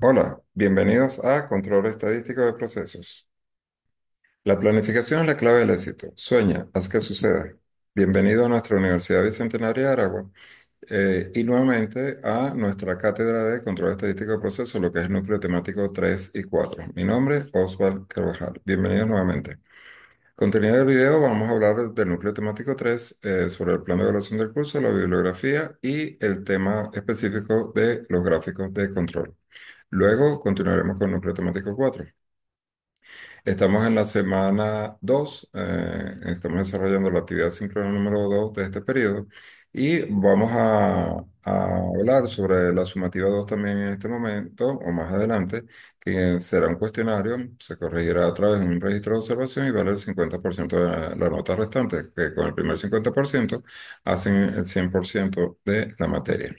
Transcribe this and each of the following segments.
Hola, bienvenidos a Control Estadístico de Procesos. La planificación es la clave del éxito. Sueña, haz que suceda. Bienvenido a nuestra Universidad Bicentenaria de Aragua y nuevamente a nuestra cátedra de Control Estadístico de Procesos, lo que es el núcleo temático 3 y 4. Mi nombre es Osval Carvajal. Bienvenidos nuevamente. Contenido del video, vamos a hablar del núcleo temático 3 sobre el plan de evaluación del curso, la bibliografía y el tema específico de los gráficos de control. Luego continuaremos con el núcleo temático 4. Estamos en la semana 2, estamos desarrollando la actividad síncrona número 2 de este periodo y vamos a hablar sobre la sumativa 2 también en este momento o más adelante, que será un cuestionario, se corregirá a través de un registro de observación y vale el 50% de la nota restante, que con el primer 50% hacen el 100% de la materia.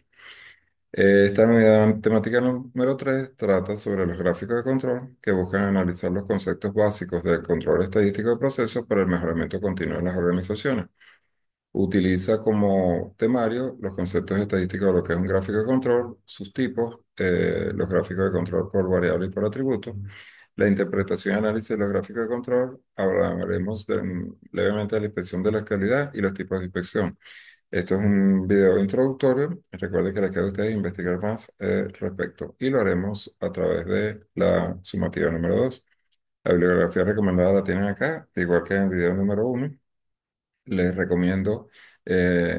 Esta unidad temática número 3 trata sobre los gráficos de control que buscan analizar los conceptos básicos del control estadístico de procesos para el mejoramiento continuo de las organizaciones. Utiliza como temario los conceptos estadísticos de lo que es un gráfico de control, sus tipos, los gráficos de control por variable y por atributo, la interpretación y análisis de los gráficos de control. Hablaremos levemente de la inspección de la calidad y los tipos de inspección. Esto es un video introductorio. Recuerde que les queda a ustedes investigar más respecto y lo haremos a través de la sumativa número 2. La bibliografía recomendada la tienen acá, igual que en el video número 1. Les recomiendo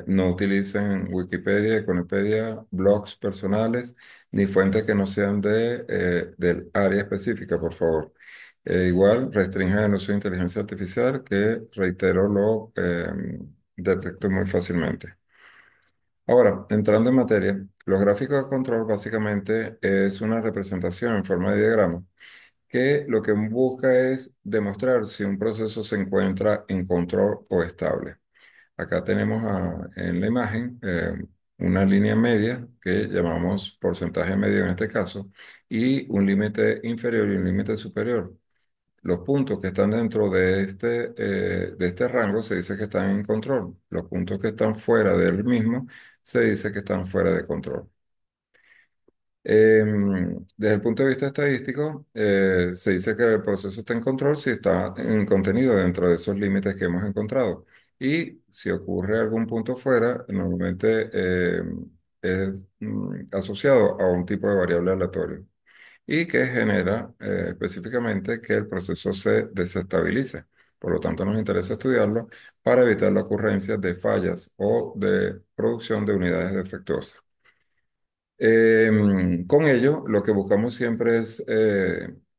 no utilicen Wikipedia, Econopedia, blogs personales, ni fuentes que no sean del área específica, por favor. Igual, restrinjan el uso de inteligencia artificial, que, reitero, lo detecto muy fácilmente. Ahora, entrando en materia, los gráficos de control básicamente es una representación en forma de diagrama que lo que busca es demostrar si un proceso se encuentra en control o estable. Acá tenemos en la imagen una línea media que llamamos porcentaje medio en este caso y un límite inferior y un límite superior. Los puntos que están dentro de este rango se dice que están en control. Los puntos que están fuera del mismo se dice que están fuera de control. Desde el punto de vista estadístico, se dice que el proceso está en control si está en contenido dentro de esos límites que hemos encontrado. Y si ocurre algún punto fuera, normalmente es asociado a un tipo de variable aleatorio y que genera específicamente que el proceso se desestabilice. Por lo tanto, nos interesa estudiarlo para evitar la ocurrencia de fallas o de producción de unidades defectuosas. Con ello, lo que buscamos siempre es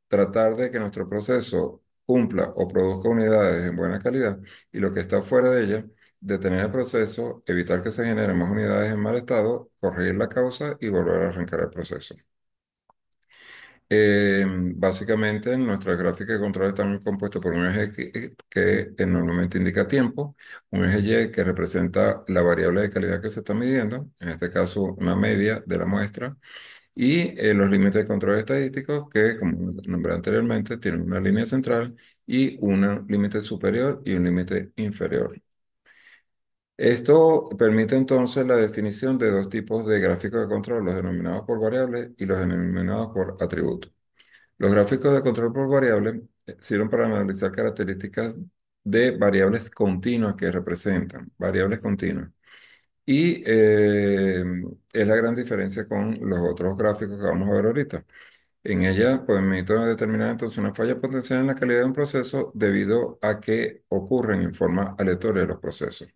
tratar de que nuestro proceso cumpla o produzca unidades en buena calidad y lo que está fuera de ella, detener el proceso, evitar que se generen más unidades en mal estado, corregir la causa y volver a arrancar el proceso. Básicamente, nuestras gráficas de control están compuestas por un eje X que normalmente indica tiempo, un eje Y que representa la variable de calidad que se está midiendo, en este caso una media de la muestra, y los límites de control estadísticos que, como nombré anteriormente, tienen una línea central y un límite superior y un límite inferior. Esto permite entonces la definición de dos tipos de gráficos de control, los denominados por variables y los denominados por atributos. Los gráficos de control por variable sirven para analizar características de variables continuas que representan, variables continuas. Y es la gran diferencia con los otros gráficos que vamos a ver ahorita. En ella permito determinar entonces una falla potencial en la calidad de un proceso debido a que ocurren en forma aleatoria los procesos.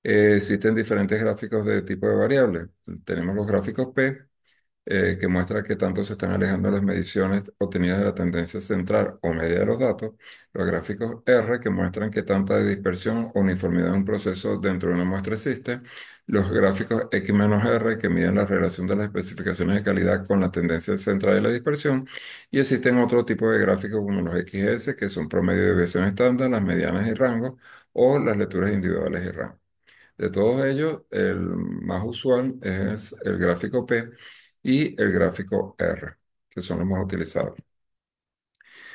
Existen diferentes gráficos de tipo de variable. Tenemos los gráficos P, que muestra que tanto se están alejando las mediciones obtenidas de la tendencia central o media de los datos, los gráficos R, que muestran que tanta dispersión o uniformidad en un proceso dentro de una muestra existe, los gráficos X-R, que miden la relación de las especificaciones de calidad con la tendencia central de la dispersión, y existen otro tipo de gráficos como los XS, que son promedio de desviación estándar, las medianas y rangos, o las lecturas individuales y rangos. De todos ellos, el más usual es el gráfico P y el gráfico R, que son los más utilizados.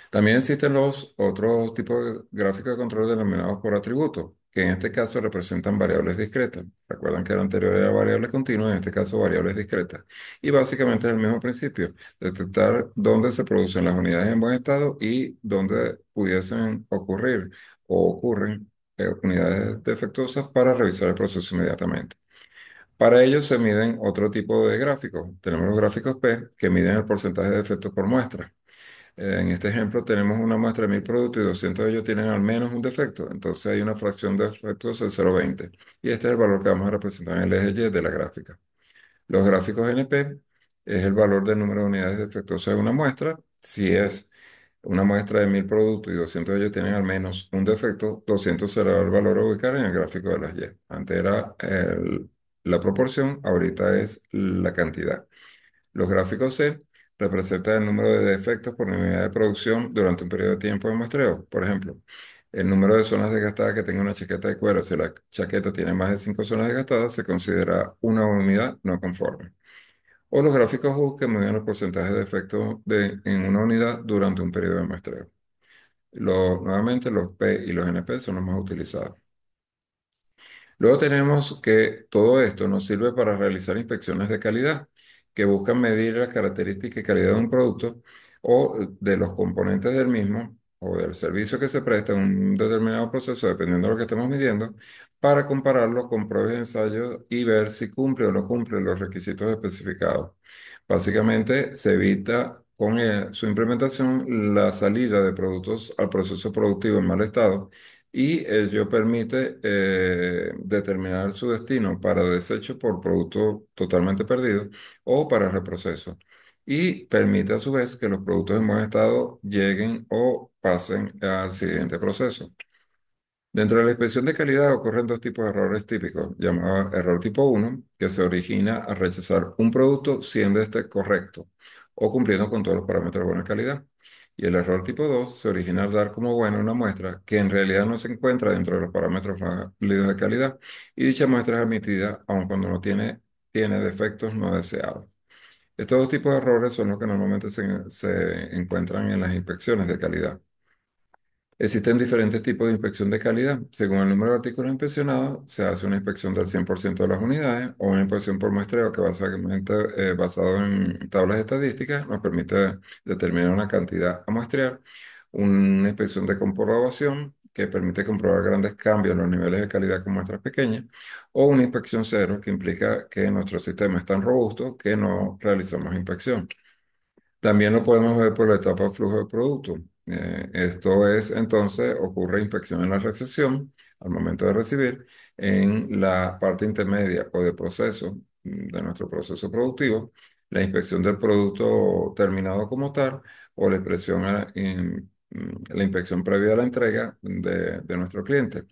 También existen los otros tipos de gráficos de control denominados por atributos, que en este caso representan variables discretas. Recuerdan que el anterior era variables continuas, en este caso variables discretas. Y básicamente es el mismo principio, detectar dónde se producen las unidades en buen estado y dónde pudiesen ocurrir o ocurren unidades defectuosas para revisar el proceso inmediatamente. Para ello se miden otro tipo de gráficos. Tenemos los gráficos P que miden el porcentaje de defectos por muestra. En este ejemplo tenemos una muestra de 1000 productos y 200 de ellos tienen al menos un defecto. Entonces hay una fracción de defectos de 0,20. Y este es el valor que vamos a representar en el eje Y de la gráfica. Los gráficos NP es el valor del número de unidades defectuosas de una muestra. Si es una muestra de 1000 productos y 200 de ellos tienen al menos un defecto, 200 será el valor a ubicar en el gráfico de las Y. Antes era la proporción, ahorita es la cantidad. Los gráficos C representan el número de defectos por unidad de producción durante un periodo de tiempo de muestreo. Por ejemplo, el número de zonas desgastadas que tenga una chaqueta de cuero. Si la chaqueta tiene más de 5 zonas desgastadas, se considera una unidad no conforme. O los gráficos U que miden los porcentajes de defectos en una unidad durante un periodo de muestreo. Nuevamente, los P y los NP son los más utilizados. Luego tenemos que todo esto nos sirve para realizar inspecciones de calidad que buscan medir las características y calidad de un producto o de los componentes del mismo o del servicio que se presta en un determinado proceso, dependiendo de lo que estemos midiendo, para compararlo con pruebas de ensayo y ver si cumple o no cumple los requisitos especificados. Básicamente, se evita con su implementación la salida de productos al proceso productivo en mal estado y ello permite determinar su destino para desecho por producto totalmente perdido o para reproceso. Y permite a su vez que los productos en buen estado lleguen o pasen al siguiente proceso. Dentro de la inspección de calidad ocurren dos tipos de errores típicos, llamado error tipo uno, que se origina al rechazar un producto siendo este correcto o cumpliendo con todos los parámetros de buena calidad. Y el error tipo 2 se origina al dar como buena una muestra que en realidad no se encuentra dentro de los parámetros válidos de calidad y dicha muestra es admitida aun cuando no tiene defectos no deseados. Estos dos tipos de errores son los que normalmente se encuentran en las inspecciones de calidad. Existen diferentes tipos de inspección de calidad. Según el número de artículos inspeccionados, se hace una inspección del 100% de las unidades o una inspección por muestreo que básicamente basado en tablas estadísticas nos permite determinar una cantidad a muestrear. Una inspección de comprobación que permite comprobar grandes cambios en los niveles de calidad con muestras pequeñas. O una inspección cero que implica que nuestro sistema es tan robusto que no realizamos inspección. También lo podemos ver por la etapa de flujo de producto. Esto es, entonces, ocurre inspección en la recepción al momento de recibir, en la parte intermedia o de proceso de nuestro proceso productivo, la inspección del producto terminado como tal o la la inspección previa a la entrega de nuestro cliente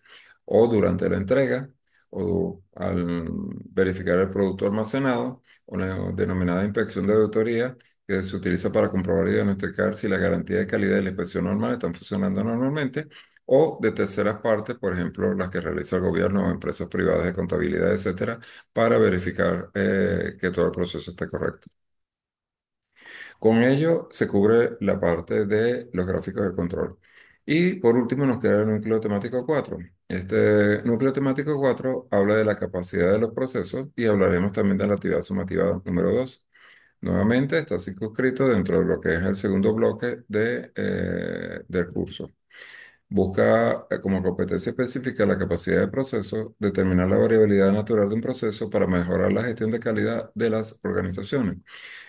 o durante la entrega o al verificar el producto almacenado o la denominada inspección de auditoría que se utiliza para comprobar y diagnosticar si la garantía de calidad y la inspección normal están funcionando normalmente, o de terceras partes, por ejemplo, las que realiza el gobierno o empresas privadas de contabilidad, etcétera, para verificar que todo el proceso esté correcto. Con ello se cubre la parte de los gráficos de control. Y por último nos queda el núcleo temático 4. Este núcleo temático 4 habla de la capacidad de los procesos y hablaremos también de la actividad sumativa número 2. Nuevamente está circunscrito dentro de lo que es el segundo bloque del curso. Busca como competencia específica la capacidad de proceso, determinar la variabilidad natural de un proceso para mejorar la gestión de calidad de las organizaciones.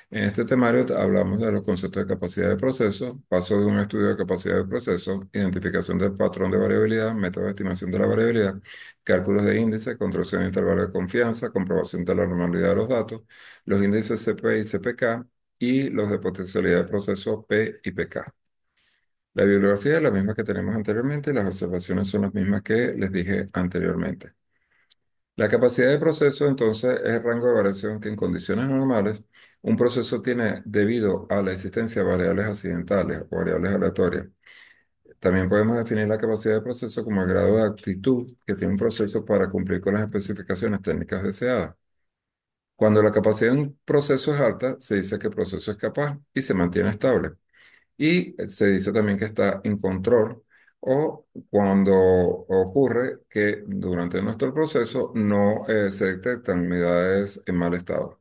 En este temario hablamos de los conceptos de capacidad de proceso, paso de un estudio de capacidad de proceso, identificación del patrón de variabilidad, método de estimación de la variabilidad, cálculos de índice, construcción de intervalos de confianza, comprobación de la normalidad de los datos, los índices CP y CPK y los de potencialidad de proceso P y PK. La bibliografía es la misma que tenemos anteriormente y las observaciones son las mismas que les dije anteriormente. La capacidad de proceso, entonces, es el rango de variación que en condiciones normales un proceso tiene debido a la existencia de variables accidentales o variables aleatorias. También podemos definir la capacidad de proceso como el grado de actitud que tiene un proceso para cumplir con las especificaciones técnicas deseadas. Cuando la capacidad de un proceso es alta, se dice que el proceso es capaz y se mantiene estable. Y se dice también que está en control o cuando ocurre que durante nuestro proceso no se detectan unidades en mal estado.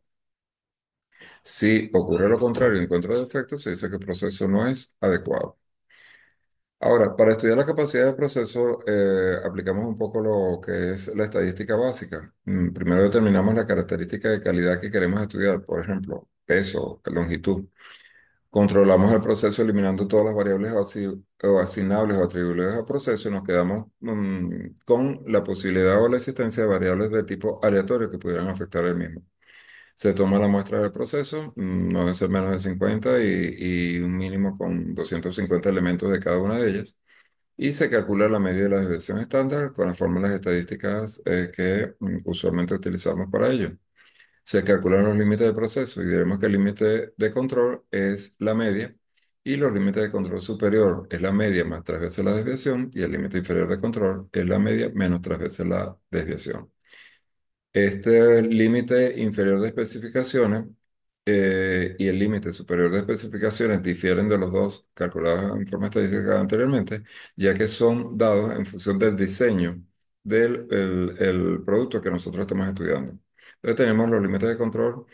Si ocurre lo contrario y encuentra defectos, se dice que el proceso no es adecuado. Ahora, para estudiar la capacidad del proceso, aplicamos un poco lo que es la estadística básica. Primero determinamos la característica de calidad que queremos estudiar, por ejemplo, peso, longitud. Controlamos el proceso eliminando todas las variables o asignables o atribuibles al proceso y nos quedamos con la posibilidad o la existencia de variables de tipo aleatorio que pudieran afectar el mismo. Se toma la muestra del proceso, no debe ser menos de 50 y un mínimo con 250 elementos de cada una de ellas. Y se calcula la media de la desviación estándar con las fórmulas estadísticas que usualmente utilizamos para ello. Se calculan los límites del proceso y diremos que el límite de control es la media y los límites de control superior es la media más tres veces la desviación y el límite inferior de control es la media menos tres veces la desviación. Este límite inferior de especificaciones y el límite superior de especificaciones difieren de los dos calculados en forma estadística anteriormente, ya que son dados en función del diseño del el producto que nosotros estamos estudiando. Entonces tenemos los límites de control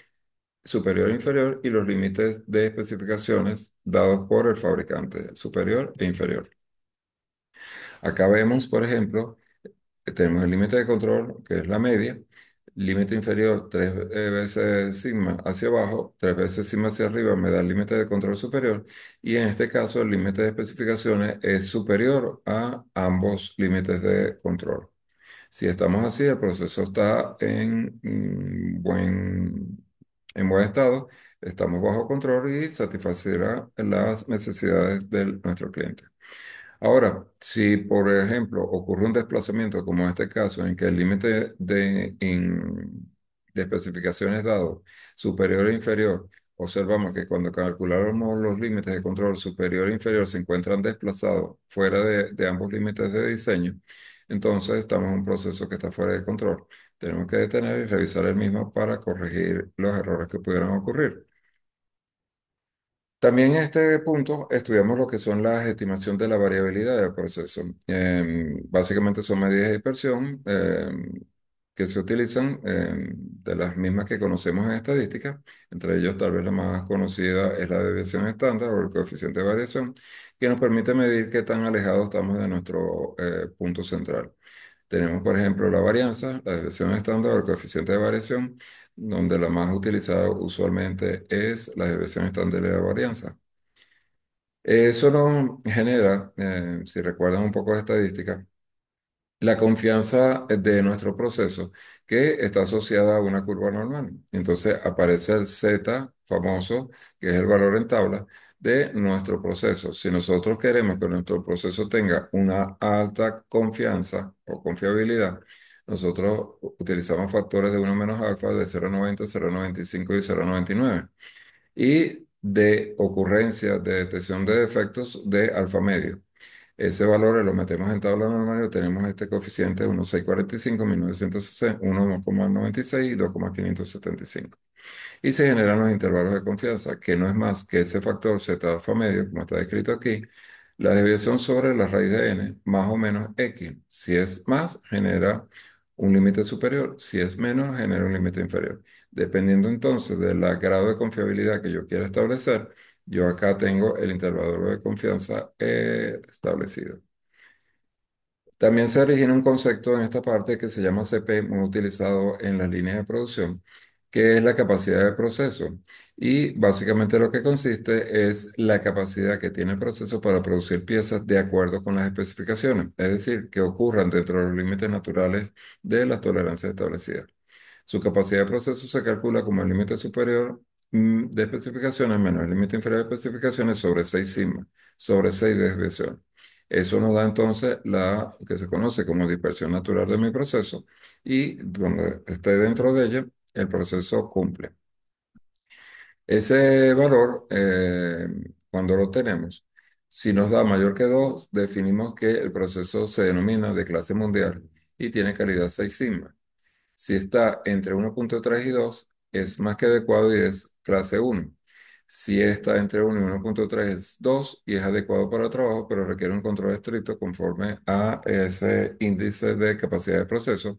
superior e inferior y los límites de especificaciones dados por el fabricante, superior e inferior. Acá vemos, por ejemplo, tenemos el límite de control, que es la media, límite inferior tres veces sigma hacia abajo, tres veces sigma hacia arriba me da el límite de control superior y en este caso el límite de especificaciones es superior a ambos límites de control. Si estamos así, el proceso está en buen estado, estamos bajo control y satisfacerá las necesidades de nuestro cliente. Ahora, si por ejemplo ocurre un desplazamiento como en este caso, en que el límite de especificaciones dado superior e inferior, observamos que cuando calculamos los límites de control superior e inferior se encuentran desplazados fuera de ambos límites de diseño, entonces estamos en un proceso que está fuera de control. Tenemos que detener y revisar el mismo para corregir los errores que pudieran ocurrir. También en este punto estudiamos lo que son las estimación de la variabilidad del proceso. Básicamente son medidas de dispersión que se utilizan de las mismas que conocemos en estadística. Entre ellos, tal vez la más conocida es la desviación estándar o el coeficiente de variación, que nos permite medir qué tan alejados estamos de nuestro punto central. Tenemos, por ejemplo, la varianza, la desviación estándar o el coeficiente de variación, donde la más utilizada usualmente es la desviación estándar de la varianza. Eso nos genera, si recuerdan un poco de estadística, la confianza de nuestro proceso que está asociada a una curva normal. Entonces aparece el Z famoso, que es el valor en tabla de nuestro proceso. Si nosotros queremos que nuestro proceso tenga una alta confianza o confiabilidad, nosotros utilizamos factores de uno menos alfa de 0,90, 0,95 y 0,99 y de ocurrencia de detección de defectos de alfa medio. Ese valor lo metemos en tabla normal y obtenemos este coeficiente 1,645, 1960, 1,96 y 2,575 y se generan los intervalos de confianza, que no es más que ese factor Z alfa medio, como está descrito aquí, la desviación sobre la raíz de n, más o menos x. Si es más, genera un límite superior, si es menos, genera un límite inferior. Dependiendo entonces del grado de confiabilidad que yo quiera establecer, yo acá tengo el intervalo de confianza establecido. También se origina un concepto en esta parte que se llama CP, muy utilizado en las líneas de producción, que es la capacidad de proceso. Y básicamente lo que consiste es la capacidad que tiene el proceso para producir piezas de acuerdo con las especificaciones, es decir, que ocurran dentro de los límites naturales de las tolerancias establecidas. Su capacidad de proceso se calcula como el límite superior de especificaciones menos el límite inferior de especificaciones sobre 6 sigma, sobre 6 de desviación. Eso nos da entonces la que se conoce como dispersión natural de mi proceso y donde esté dentro de ella, el proceso cumple. Ese valor, cuando lo tenemos, si nos da mayor que 2, definimos que el proceso se denomina de clase mundial y tiene calidad 6 sigma. Si está entre 1,3 y 2, es más que adecuado y es clase 1. Si está entre 1 y 1.3 es 2 y es adecuado para trabajo, pero requiere un control estricto conforme a ese índice de capacidad de proceso.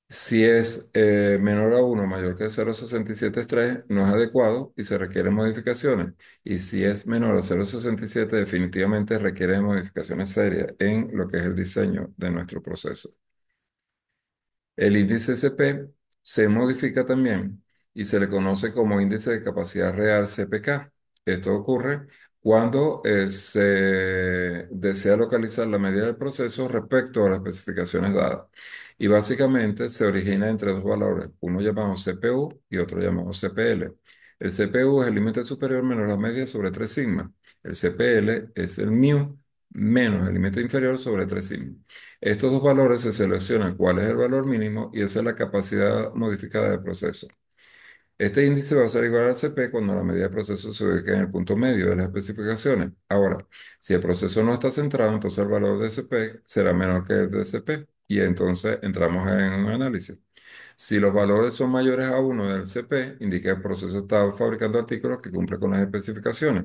Si es menor a 1, mayor que 0,673, no es adecuado y se requieren modificaciones. Y si es menor a 0,67, definitivamente requiere modificaciones serias en lo que es el diseño de nuestro proceso. El índice CP se modifica también y se le conoce como índice de capacidad real CPK. Esto ocurre cuando se desea localizar la medida del proceso respecto a las especificaciones dadas. Y básicamente se origina entre dos valores, uno llamado CPU y otro llamado CPL. El CPU es el límite superior menos la media sobre 3 sigma. El CPL es el mu menos el límite inferior sobre 3 sigma. Estos dos valores se seleccionan cuál es el valor mínimo y esa es la capacidad modificada del proceso. Este índice va a ser igual al CP cuando la medida de proceso se ubique en el punto medio de las especificaciones. Ahora, si el proceso no está centrado, entonces el valor de CP será menor que el de CP y entonces entramos en un análisis. Si los valores son mayores a uno del CP, indica que el proceso está fabricando artículos que cumplen con las especificaciones.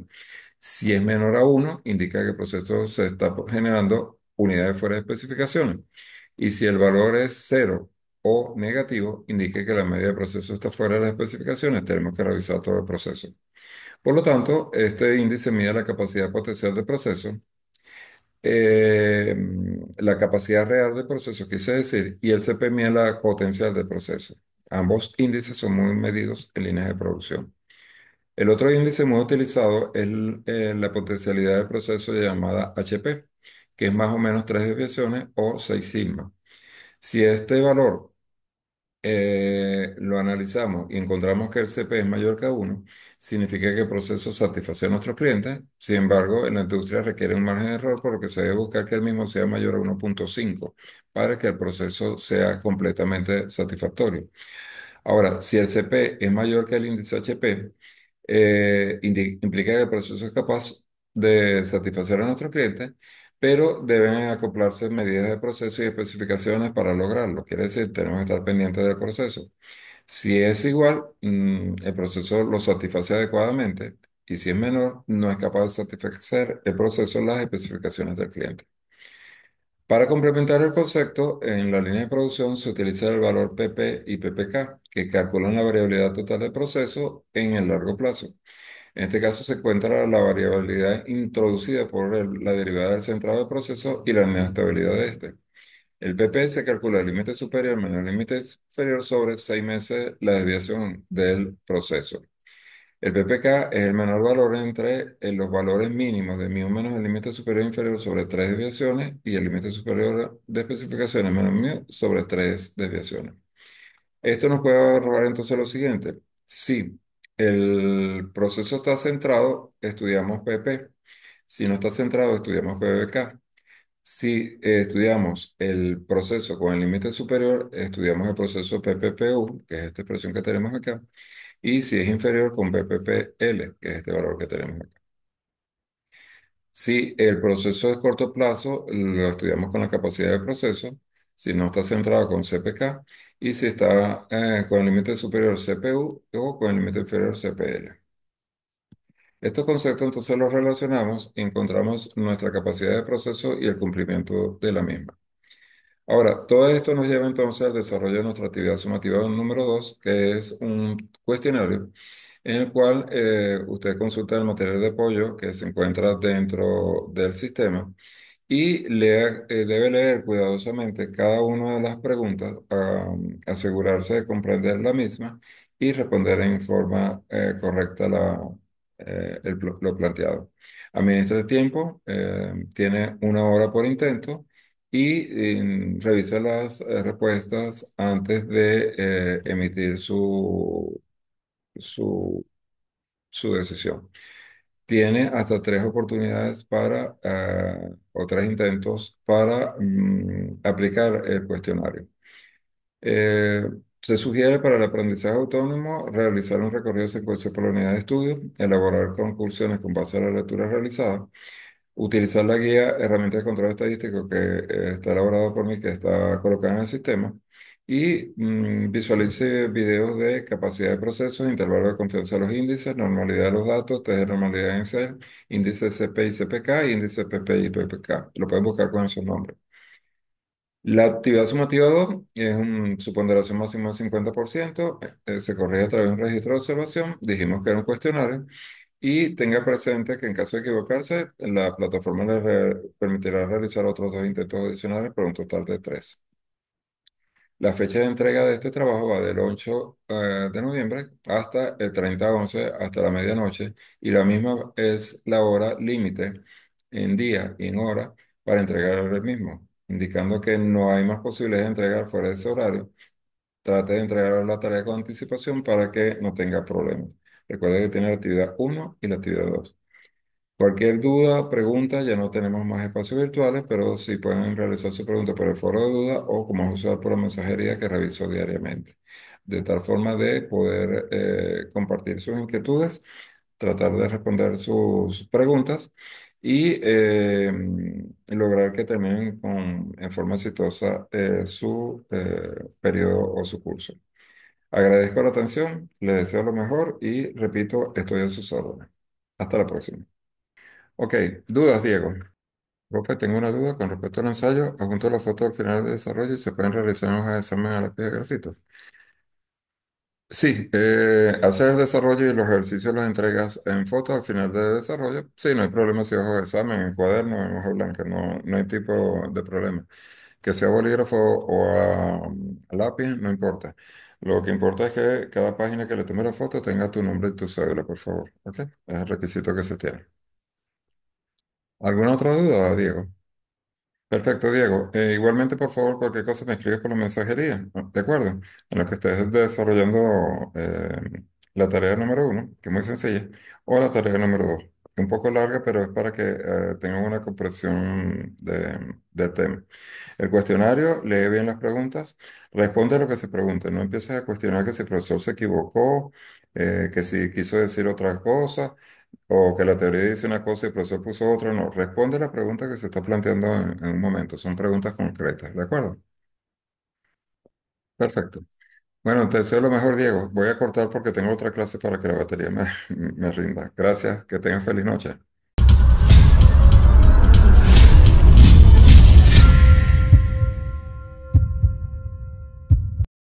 Si es menor a uno, indica que el proceso se está generando unidades fuera de especificaciones. Y si el valor es cero o negativo, indica que la medida de proceso está fuera de las especificaciones. Tenemos que revisar todo el proceso. Por lo tanto, este índice mide la capacidad potencial del proceso, eh, la capacidad real del proceso, quise decir, y el CP mide la potencial del proceso. Ambos índices son muy medidos en líneas de producción. El otro índice muy utilizado es la potencialidad del proceso llamada HP, que es más o menos 3 desviaciones o 6 sigma. Si este valor lo analizamos y encontramos que el CP es mayor que uno, significa que el proceso satisface a nuestros clientes. Sin embargo, en la industria requiere un margen de error, por lo que se debe buscar que el mismo sea mayor a 1.5 para que el proceso sea completamente satisfactorio. Ahora, si el CP es mayor que el índice HP, implica que el proceso es capaz de satisfacer a nuestros clientes, pero deben acoplarse medidas de proceso y especificaciones para lograrlo. Quiere decir, tenemos que estar pendientes del proceso. Si es igual, el proceso lo satisface adecuadamente, y si es menor, no es capaz de satisfacer el proceso las especificaciones del cliente. Para complementar el concepto, en la línea de producción se utiliza el valor PP y PPK, que calculan la variabilidad total del proceso en el largo plazo. En este caso se encuentra la variabilidad introducida por la derivada del centrado del proceso y la inestabilidad de este. El PP se calcula el límite superior menos el límite inferior sobre 6 meses la desviación del proceso. El PPK es el menor valor entre los valores mínimos de mu menos el límite superior e inferior sobre 3 desviaciones y el límite superior de especificaciones menos mu sobre 3 desviaciones. Esto nos puede arrojar entonces lo siguiente. Si el proceso está centrado, estudiamos PP. Si no está centrado, estudiamos PPK. Si estudiamos el proceso con el límite superior, estudiamos el proceso PPPU, que es esta expresión que tenemos acá. Y si es inferior, con BPPL, que es este valor que tenemos acá. Si el proceso es corto plazo, lo estudiamos con la capacidad del proceso. Si no está centrado con CPK. Y si está con el límite superior CPU o con el límite inferior CPL. Estos conceptos entonces los relacionamos y encontramos nuestra capacidad de proceso y el cumplimiento de la misma. Ahora, todo esto nos lleva entonces al desarrollo de nuestra actividad sumativa número 2, que es un cuestionario en el cual usted consulta el material de apoyo que se encuentra dentro del sistema y debe leer cuidadosamente cada una de las preguntas, asegurarse de comprender la misma y responder en forma correcta lo planteado. Administra el tiempo, tiene 1 hora por intento y revisa las respuestas antes de emitir su, su decisión. Tiene hasta 3 oportunidades o 3 intentos para aplicar el cuestionario. Eh, Se sugiere para el aprendizaje autónomo realizar un recorrido secuencial por la unidad de estudio, elaborar conclusiones con base a la lectura realizada, Utilizar la guía herramienta de control estadístico que está elaborada por mí, que está colocada en el sistema, y visualice videos de capacidad de procesos, intervalo de confianza de los índices, normalidad de los datos, test de normalidad en Excel, índice CP y CPK y índice PP y PPK. Lo pueden buscar con esos nombres. La actividad sumativa 2 es su ponderación máxima del 50%, se corrige a través de un registro de observación, dijimos que era un cuestionario, y tenga presente que en caso de equivocarse, la plataforma permitirá realizar otros dos intentos adicionales por un total de tres. La fecha de entrega de este trabajo va del 8 de noviembre hasta el 30/11, hasta la medianoche, y la misma es la hora límite en día y en hora para entregar el mismo, indicando que no hay más posibilidades de entregar fuera de ese horario. Trate de entregar la tarea con anticipación para que no tenga problemas. Recuerde que tiene la actividad uno y la actividad 2. Cualquier duda, pregunta, ya no tenemos más espacios virtuales, pero sí pueden realizar su pregunta por el foro de duda o como es usual por la mensajería que reviso diariamente. De tal forma de poder compartir sus inquietudes, tratar de responder sus preguntas y lograr que terminen en forma exitosa su periodo o su curso. Agradezco la atención, les deseo lo mejor y repito, estoy a sus órdenes. Hasta la próxima. Ok, dudas, Diego. Profe, tengo una duda con respecto al ensayo. Adjunto la foto al final de desarrollo y se pueden realizar en hojas de examen a lápiz de grafitos. Sí, hacer el desarrollo y los ejercicios los entregas en foto al final de desarrollo. Sí, no hay problema si es hoja de examen, en cuaderno, en hoja blanca, no, no hay tipo de problema. Que sea bolígrafo o a lápiz, no importa. Lo que importa es que cada página que le tome la foto tenga tu nombre y tu cédula, por favor. ¿Ok? Es el requisito que se tiene. ¿Alguna otra duda, Diego? Perfecto, Diego. Igualmente, por favor, cualquier cosa me escribes por la mensajería, ¿no? ¿De acuerdo? En lo que estés desarrollando la tarea número uno, que es muy sencilla, o la tarea número dos, un poco larga, pero es para que tengan una comprensión del tema. El cuestionario, lee bien las preguntas, responde a lo que se pregunte, no empieces a cuestionar que si el profesor se equivocó, que si quiso decir otra cosa. O que la teoría dice una cosa y el profesor puso otra, no. Responde la pregunta que se está planteando en un momento. Son preguntas concretas, ¿de acuerdo? Perfecto. Bueno, te deseo lo mejor, Diego. Voy a cortar porque tengo otra clase para que la batería me rinda. Gracias. Que tengas feliz noche.